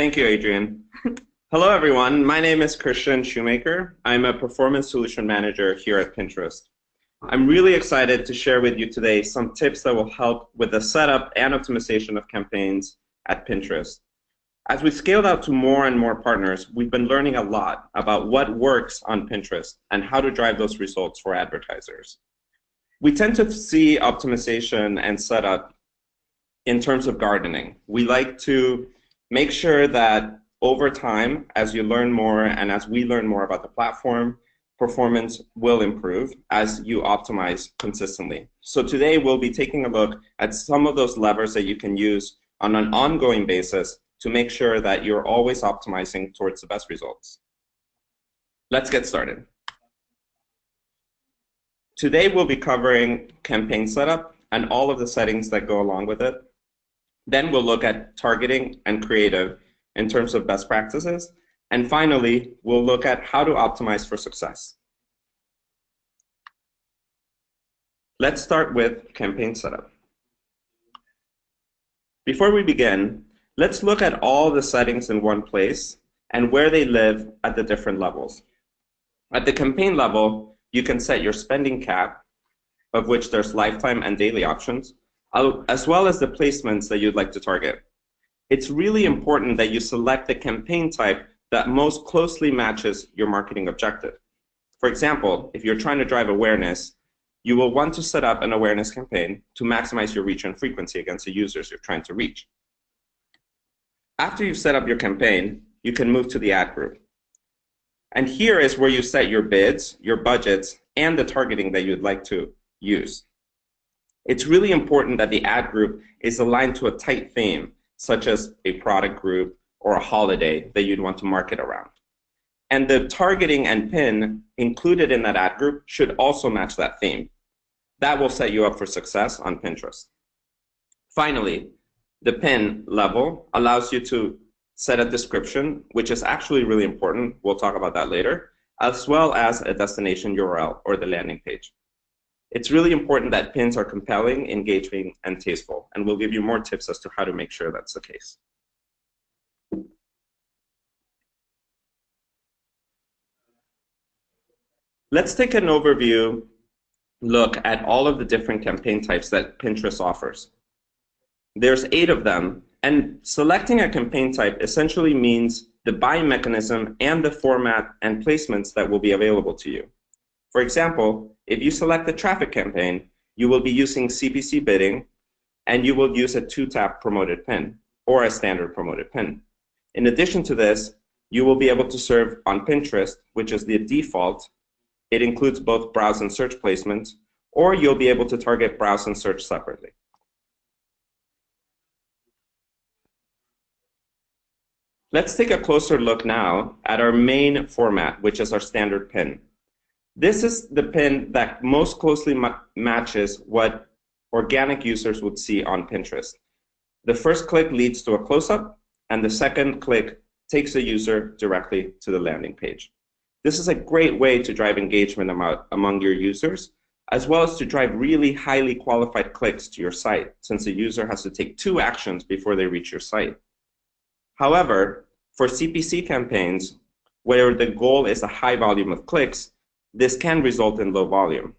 Thank you, Adrian. Hello, everyone. My name is Christian Shoemaker. I'm a performance solution manager here at Pinterest. I'm really excited to share with you today some tips that will help with the setup and optimization of campaigns at Pinterest. As we scaled out to more and more partners, we've been learning a lot about what works on Pinterest and how to drive those results for advertisers. We tend to see optimization and setup in terms of gardening. We like to make sure that over time, as you learn more and as we learn more about the platform, performance will improve as you optimize consistently. So today we'll be taking a look at some of those levers that you can use on an ongoing basis to make sure that you're always optimizing towards the best results. Let's get started. Today we'll be covering campaign setup and all of the settings that go along with it. Then we'll look at targeting and creative in terms of best practices. And finally, we'll look at how to optimize for success. Let's start with campaign setup. Before we begin, let's look at all the settings in one place and where they live at the different levels. At the campaign level, you can set your spending cap, of which there's lifetime and daily options, as well as the placements that you'd like to target. It's really important that you select the campaign type that most closely matches your marketing objective. For example, if you're trying to drive awareness, you will want to set up an awareness campaign to maximize your reach and frequency against the users you're trying to reach. After you've set up your campaign, you can move to the ad group. And here is where you set your bids, your budgets, and the targeting that you'd like to use. It's really important that the ad group is aligned to a tight theme, such as a product group or a holiday that you'd want to market around. And the targeting and pin included in that ad group should also match that theme. That will set you up for success on Pinterest. Finally, the pin level allows you to set a description, which is actually really important. We'll talk about that later, as well as a destination URL or the landing page. It's really important that pins are compelling, engaging, and tasteful, and we'll give you more tips as to how to make sure that's the case. Let's take an overview look at all of the different campaign types that Pinterest offers. There's 8 of them, and selecting a campaign type essentially means the buying mechanism and the format and placements that will be available to you. For example, if you select the traffic campaign, you will be using CPC bidding, and you will use a 2-tap promoted pin or a standard promoted pin. In addition to this, you will be able to serve on Pinterest, which is the default. It includes both browse and search placements, or you'll be able to target browse and search separately. Let's take a closer look now at our main format, which is our standard pin. This is the pin that most closely matches what organic users would see on Pinterest. The first click leads to a close-up, and the second click takes the user directly to the landing page. This is a great way to drive engagement among your users, as well as to drive really highly qualified clicks to your site, since the user has to take 2 actions before they reach your site. However, for CPC campaigns, where the goal is a high volume of clicks, this can result in low volume.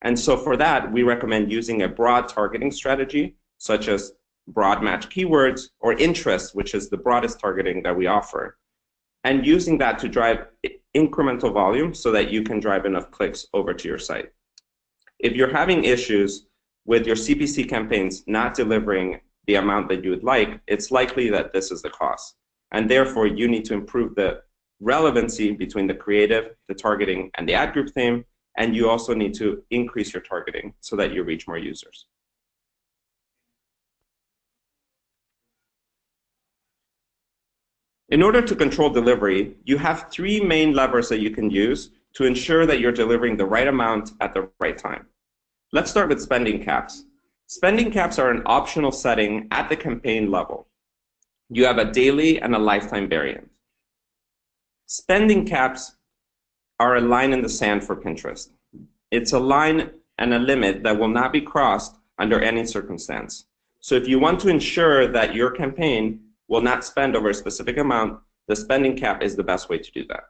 And so for that, we recommend using a broad targeting strategy, such as broad match keywords or interest, which is the broadest targeting that we offer, and using that to drive incremental volume so that you can drive enough clicks over to your site. If you're having issues with your CPC campaigns not delivering the amount that you would like, it's likely that this is the cause. And therefore, you need to improve the relevancy between the creative, the targeting, and the ad group theme, and you also need to increase your targeting so that you reach more users. In order to control delivery, you have 3 main levers that you can use to ensure that you're delivering the right amount at the right time. Let's start with spending caps. Spending caps are an optional setting at the campaign level. You have a daily and a lifetime variant. Spending caps are a line in the sand for Pinterest. It's a line and a limit that will not be crossed under any circumstance. So if you want to ensure that your campaign will not spend over a specific amount, the spending cap is the best way to do that.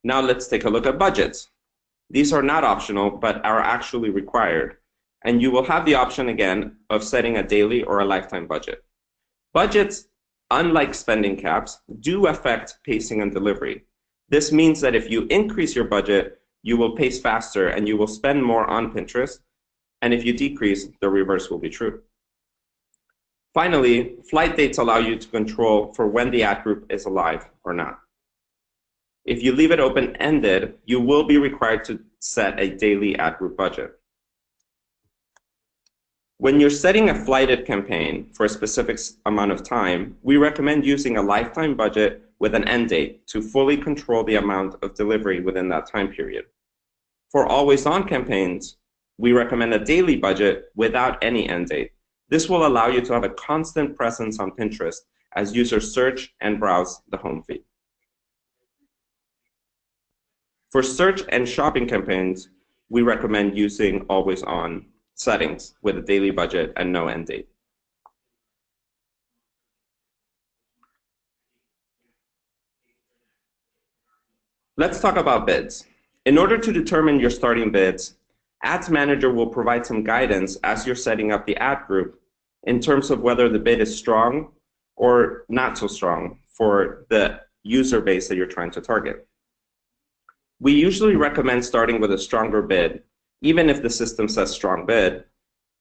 Now let's take a look at budgets. These are not optional, but are actually required. And you will have the option again of setting a daily or a lifetime budget. Budgets, unlike spending caps, do affect pacing and delivery. This means that if you increase your budget, you will pace faster and you will spend more on Pinterest. And if you decrease, the reverse will be true. Finally, flight dates allow you to control for when the ad group is alive or not. If you leave it open-ended, you will be required to set a daily ad group budget. When you're setting a flighted campaign for a specific amount of time, we recommend using a lifetime budget with an end date to fully control the amount of delivery within that time period. For always-on campaigns, we recommend a daily budget without any end date. This will allow you to have a constant presence on Pinterest as users search and browse the home feed. For search and shopping campaigns, we recommend using always-on settings with a daily budget and no end date. Let's talk about bids. In order to determine your starting bids, Ads Manager will provide some guidance as you're setting up the ad group in terms of whether the bid is strong or not so strong for the user base that you're trying to target. We usually recommend starting with a stronger bid, even if the system says strong bid,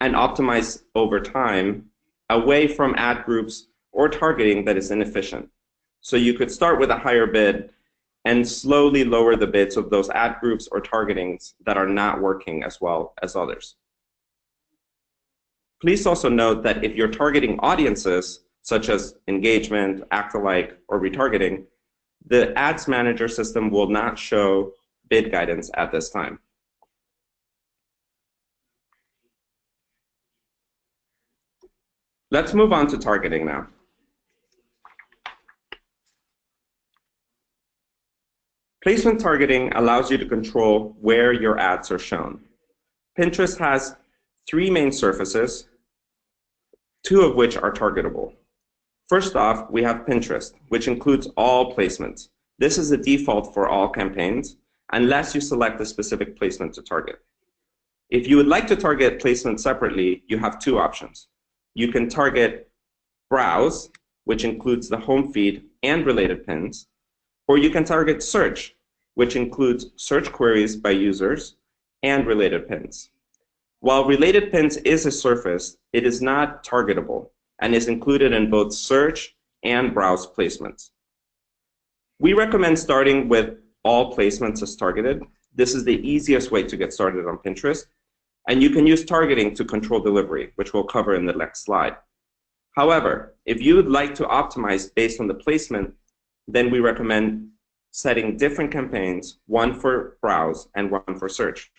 and optimize over time away from ad groups or targeting that is inefficient. So you could start with a higher bid and slowly lower the bids of those ad groups or targetings that are not working as well as others. Please also note that if you're targeting audiences, such as engagement, act-alike, or retargeting, the Ads Manager system will not show bid guidance at this time. Let's move on to targeting now. Placement targeting allows you to control where your ads are shown. Pinterest has 3 main surfaces, 2 of which are targetable. First off, we have Pinterest, which includes all placements. This is the default for all campaigns, unless you select a specific placement to target. If you would like to target placement separately, you have 2 options. You can target Browse, which includes the home feed and related pins, or you can target Search, which includes search queries by users and related pins. While related pins is a surface, it is not targetable and is included in both search and browse placements. We recommend starting with all placements as targeted. This is the easiest way to get started on Pinterest, and you can use targeting to control delivery, which we'll cover in the next slide. However, if you would like to optimize based on the placement, then we recommend setting different campaigns, one for browse and one for search.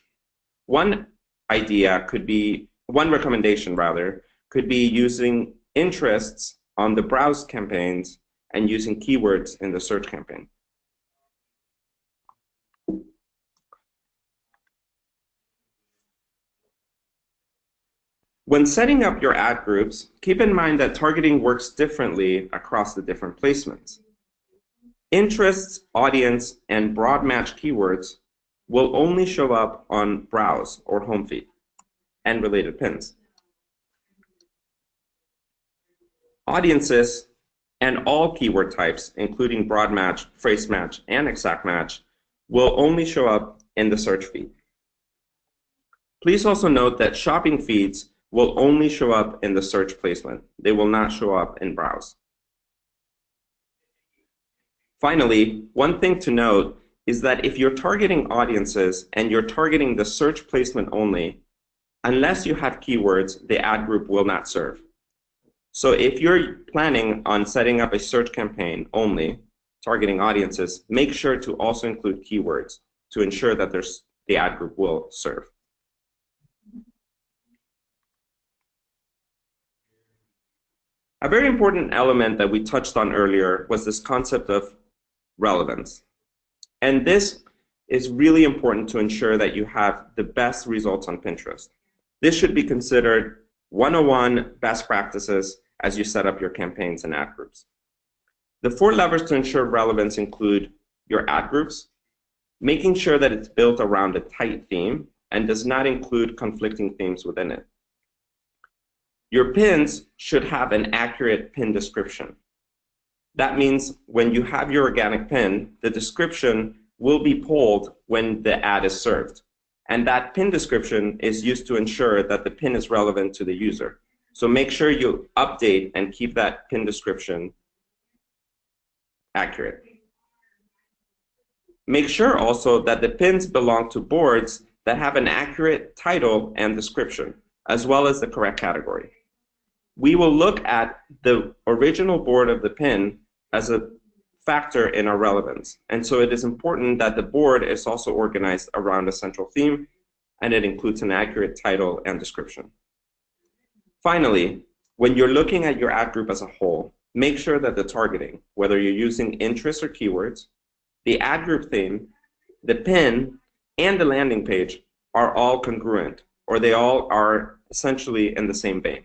One recommendation could be using interests on the browse campaigns and using keywords in the search campaign. When setting up your ad groups, keep in mind that targeting works differently across the different placements. Interests, audience, and broad match keywords will only show up on browse or home feed and related pins. Audiences and all keyword types, including broad match, phrase match, and exact match, will only show up in the search feed. Please also note that shopping feeds will only show up in the search placement. They will not show up in browse. Finally, one thing to note is that if you're targeting audiences and you're targeting the search placement only, unless you have keywords, the ad group will not serve. So if you're planning on setting up a search campaign only, targeting audiences, make sure to also include keywords to ensure that the ad group will serve. A very important element that we touched on earlier was this concept of relevance. And this is really important to ensure that you have the best results on Pinterest. This should be considered 101 best practices as you set up your campaigns and ad groups. The 4 levers to ensure relevance include your ad groups, making sure that it's built around a tight theme and does not include conflicting themes within it. Your pins should have an accurate pin description. That means when you have your organic pin, the description will be pulled when the ad is served. And that pin description is used to ensure that the pin is relevant to the user. So make sure you update and keep that pin description accurate. Make sure also that the pins belong to boards that have an accurate title and description, as well as the correct category. We will look at the original board of the pin as a factor in our relevance. And so it is important that the board is also organized around a central theme, and it includes an accurate title and description. Finally, when you're looking at your ad group as a whole, make sure that the targeting, whether you're using interests or keywords, the ad group theme, the pin, and the landing page are all congruent, or they all are essentially in the same vein.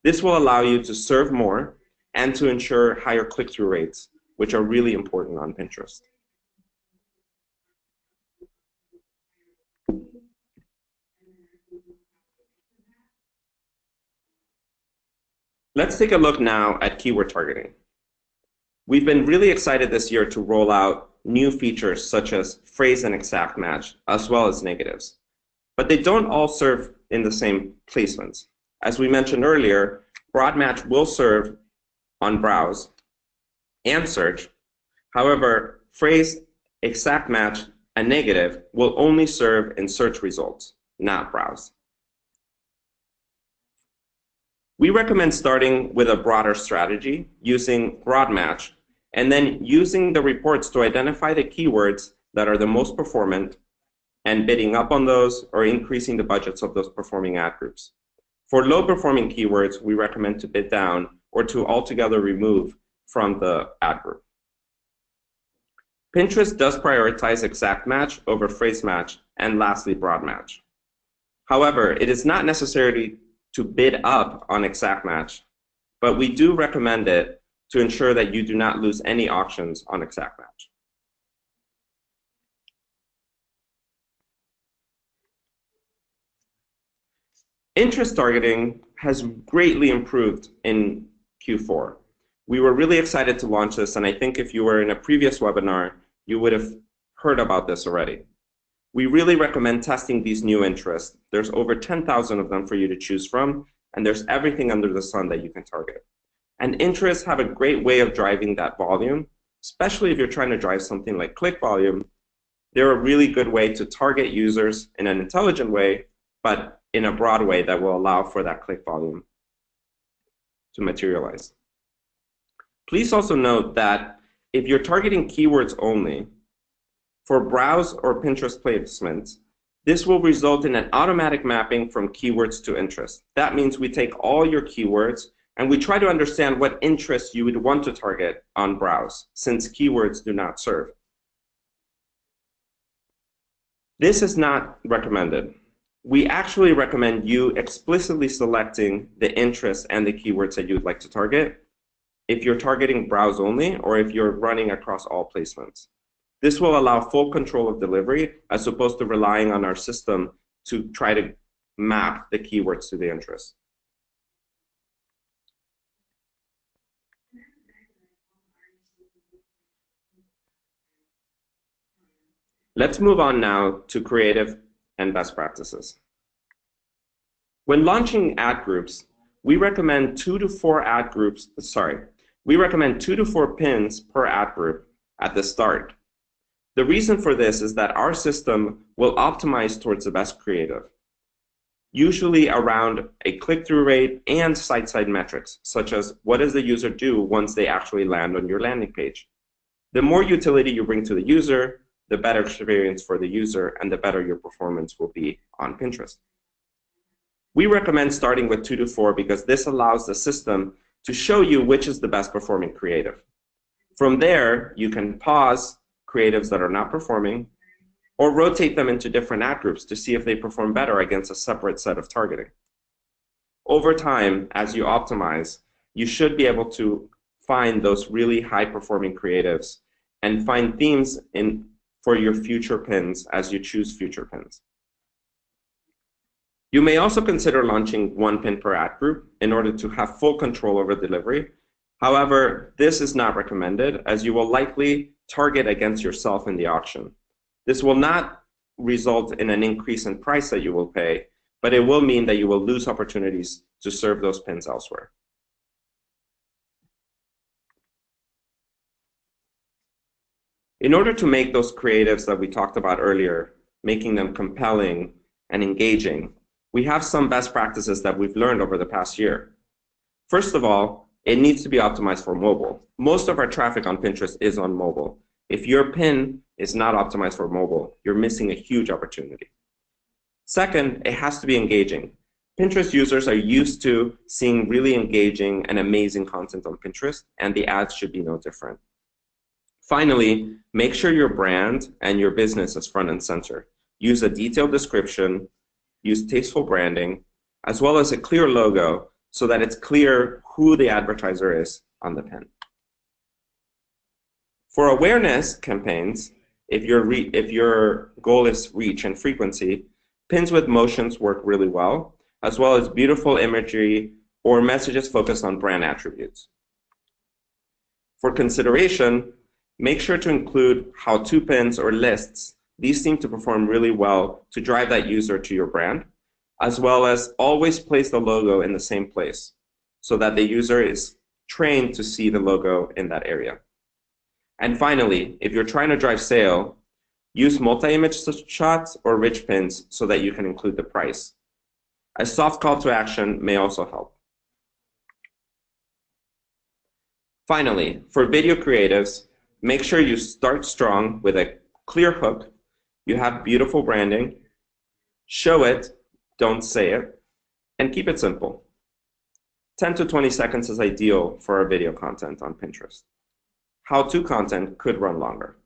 This will allow you to serve more and to ensure higher click-through rates, which are really important on Pinterest. Let's take a look now at keyword targeting. We've been really excited this year to roll out new features such as phrase and exact match, as well as negatives. But they don't all serve in the same placements. As we mentioned earlier, broad match will serve on browse and search. However, phrase, exact match, and negative will only serve in search results, not browse. We recommend starting with a broader strategy using broad match, and then using the reports to identify the keywords that are the most performant and bidding up on those or increasing the budgets of those performing ad groups. For low performing keywords, we recommend to bid down or to altogether remove from the ad group. Pinterest does prioritize exact match over phrase match and lastly broad match. However, it is not necessary to bid up on exact match, but we do recommend it to ensure that you do not lose any auctions on exact match. Interest targeting has greatly improved in Q4. We were really excited to launch this, and I think if you were in a previous webinar, you would have heard about this already. We really recommend testing these new interests. There's over 10,000 of them for you to choose from, and there's everything under the sun that you can target. And interests have a great way of driving that volume, especially if you're trying to drive something like click volume. They're a really good way to target users in an intelligent way, but in a broad way that will allow for that click volume to materialize. Please also note that if you're targeting keywords only, for browse or Pinterest placements, this will result in an automatic mapping from keywords to interest. That means we take all your keywords and we try to understand what interests you would want to target on browse, since keywords do not serve. This is not recommended. We actually recommend you explicitly selecting the interests and the keywords that you'd like to target if you're targeting browse only or if you're running across all placements. This will allow full control of delivery as opposed to relying on our system to try to map the keywords to the interests. Let's move on now to creative and best practices. When launching ad groups, we recommend 2 to 4 pins per ad group at the start. The reason for this is that our system will optimize towards the best creative, usually around a click-through rate and site-side metrics, such as what does the user do once they actually land on your landing page. The more utility you bring to the user, the better experience for the user, and the better your performance will be on Pinterest. We recommend starting with 2 to 4 because this allows the system to show you which is the best performing creative. From there, you can pause creatives that are not performing or rotate them into different ad groups to see if they perform better against a separate set of targeting. Over time, as you optimize, you should be able to find those really high-performing creatives and find themes for your future pins as you choose future pins. You may also consider launching one pin per ad group in order to have full control over delivery. However, this is not recommended as you will likely target against yourself in the auction. This will not result in an increase in price that you will pay, but it will mean that you will lose opportunities to serve those pins elsewhere. In order to make those creatives that we talked about earlier, making them compelling and engaging, we have some best practices that we've learned over the past year. First of all, it needs to be optimized for mobile. Most of our traffic on Pinterest is on mobile. If your pin is not optimized for mobile, you're missing a huge opportunity. Second, it has to be engaging. Pinterest users are used to seeing really engaging and amazing content on Pinterest, and the ads should be no different. Finally, make sure your brand and your business is front and center. Use a detailed description, use tasteful branding, as well as a clear logo so that it's clear who the advertiser is on the pin. For awareness campaigns, if your goal is reach and frequency, pins with motions work really well, as well as beautiful imagery or messages focused on brand attributes. For consideration, make sure to include how-to pins or lists. These seem to perform really well to drive that user to your brand, as well as always place the logo in the same place so that the user is trained to see the logo in that area. And finally, if you're trying to drive sale, use multi-image shots or rich pins so that you can include the price. A soft call to action may also help. Finally, for video creatives, make sure you start strong with a clear hook. You have beautiful branding. Show it, don't say it, and keep it simple. 10 to 20 seconds is ideal for our video content on Pinterest. How-to content could run longer.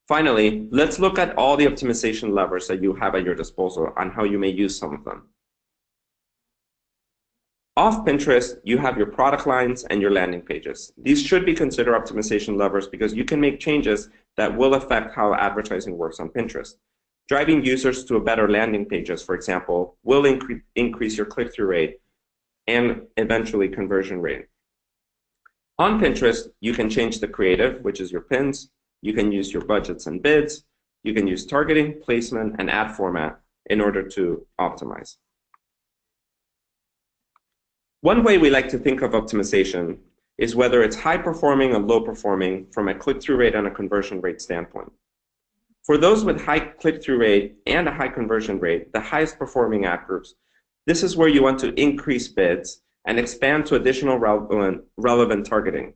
Finally, let's look at all the optimization levers that you have at your disposal and how you may use some of them. Off Pinterest, you have your product lines and your landing pages. These should be considered optimization levers because you can make changes that will affect how advertising works on Pinterest. Driving users to a better landing pages, for example, will increase your click-through rate and eventually conversion rate. On Pinterest, you can change the creative, which is your pins. You can use your budgets and bids. You can use targeting, placement, and ad format in order to optimize. One way we like to think of optimization is whether it's high performing or low performing from a click-through rate and a conversion rate standpoint. For those with high click-through rate and a high conversion rate, the highest performing ad groups, this is where you want to increase bids and expand to additional relevant targeting.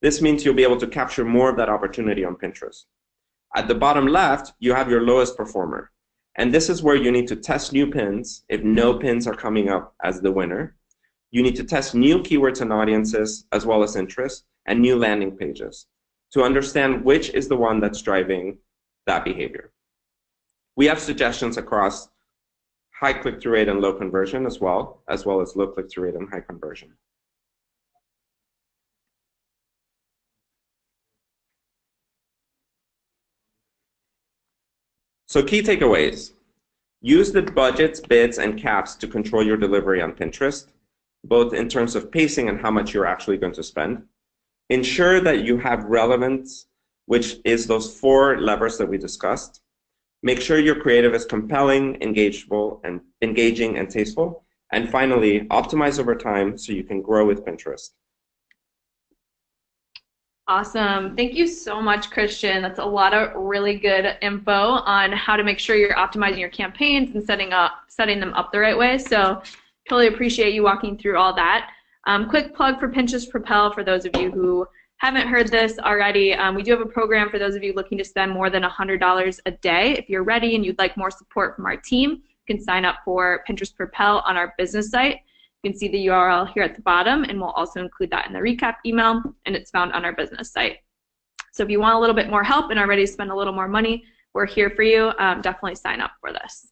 This means you'll be able to capture more of that opportunity on Pinterest. At the bottom left, you have your lowest performer. And this is where you need to test new pins if no pins are coming up as the winner. You need to test new keywords and audiences as well as interest and new landing pages to understand which is the one that's driving that behavior. We have suggestions across high click-through rate and low conversion as well as low click-through rate and high conversion. So key takeaways. Use the budgets, bids, and caps to control your delivery on Pinterest, both in terms of pacing and how much you're actually going to spend. Ensure that you have relevance, which is those 4 levers that we discussed. Make sure your creative is compelling, engaging, and tasteful. And finally, optimize over time so you can grow with Pinterest. Awesome. Thank you so much, Christian. That's a lot of really good info on how to make sure you're optimizing your campaigns and setting them up the right way. So totally appreciate you walking through all that. Quick plug for Pinterest Propel for those of you who haven't heard this already. We do have a program for those of you looking to spend more than $100 a day. If you're ready and you'd like more support from our team, you can sign up for Pinterest Propel on our business site. You can see the URL here at the bottom, and we'll also include that in the recap email, and it's found on our business site. So if you want a little bit more help and are ready to spend a little more money, we're here for you. Definitely sign up for this.